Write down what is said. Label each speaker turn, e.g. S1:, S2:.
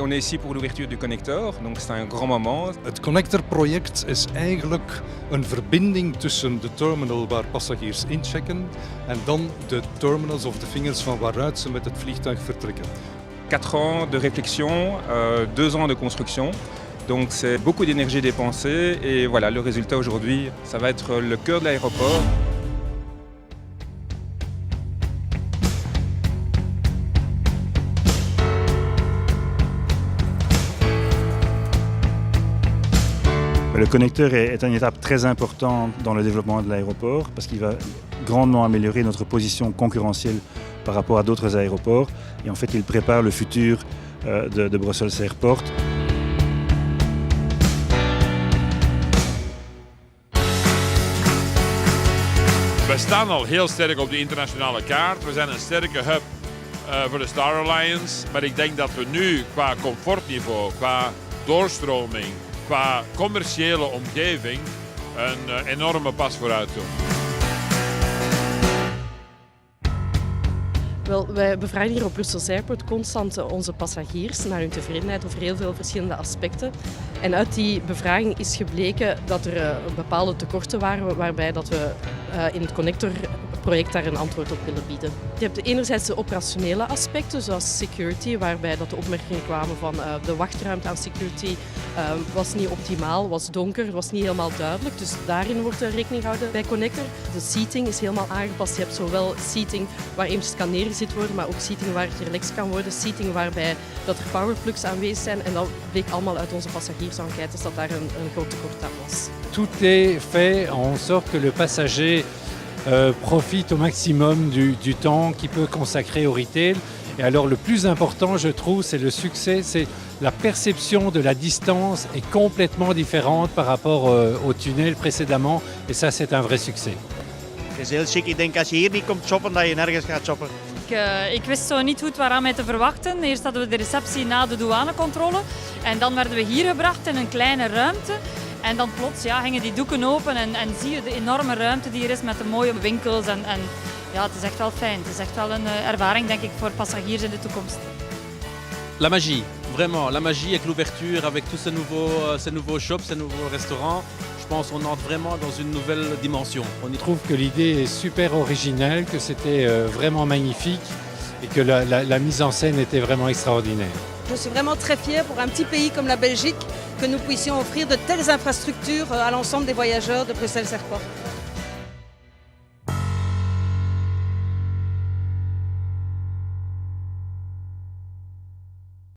S1: On est ici pour l'ouverture du connector, donc c'est un grand moment.
S2: Het connectorproject is eigenlijk een verbinding tussen de terminal waar passagiers inchecken en dan de terminals of de vingers van waaruit ze met het vliegtuig vertrekken.
S1: 4 ans de réflexion, 2 ans de construction. Donc c'est beaucoup d'énergie dépensée et voilà, le résultat aujourd'hui, ça va être le cœur de l'aéroport.
S3: Le connecteur est une étape très importante dans le développement de l'aéroport parce qu'il va grandement améliorer notre position concurrentielle par rapport à d'autres aéroports. Et en fait, il prépare le futur de Brussels Airport.
S4: We staan al heel sterk op de internationale kaart. We zijn een sterke hub voor de Star Alliance. Maar ik denk dat we nu qua comfortniveau, qua doorstroming, qua commerciële omgeving een enorme pas vooruit doen.
S5: Wel, wij bevragen hier op Brussels Airport constant onze passagiers naar hun tevredenheid over heel veel verschillende aspecten. En uit die bevraging is gebleken dat er bepaalde tekorten waren waarbij dat we in het connectorproject daar een antwoord op willen bieden. Je hebt enerzijds de operationele aspecten zoals security, waarbij dat de opmerkingen kwamen van de wachtruimte aan security was niet optimaal, was donker, was niet helemaal duidelijk. Dus daarin wordt rekening gehouden bij Connector. De seating is helemaal aangepast. Je hebt zowel seating waar immers kan neergezet worden, maar ook seating waar gerelaxed kan worden. Seating waarbij dat er powerplugs aanwezig zijn. En dat bleek allemaal uit onze passagiersenquêtes dat daar een groot tekort aan was.
S6: Tout est fait en sorte que le passager profite au maximum du temps qu'il peut consacrer au retail. Et alors le plus important, je trouve, c'est le succès, c'est la perception de la distance est complètement différente par rapport au tunnel précédemment. Et ça, c'est un vrai succès.
S7: Het is heel chic. Ik denk als je hier niet komt shoppen, dat je nergens gaat shoppen.
S8: Ik wist zo niet goed waaraan mij te verwachten. Eerst hadden we de receptie na de douanecontrole. En dan werden we hier gebracht in een kleine ruimte. En dan plots gingen die doeken open en zie je de enorme ruimte die er is met de mooie winkels. En ja, het is echt wel fijn. Het is echt wel een ervaring, denk ik, voor passagiers in de toekomst.
S9: La magie, vraiment, la magie avec l'ouverture, avec tous ces nouveaux shops, ces nouveaux restaurants. Je pense qu'on entre vraiment dans une nouvelle dimension.
S6: On y trouve que l'idée est super originelle, que c'était vraiment magnifique et que la mise en scène était vraiment extraordinaire.
S10: Je suis vraiment très fière pour un petit pays comme la Belgique que nous puissions offrir de telles infrastructures à l'ensemble des voyageurs de Bruxelles Airport.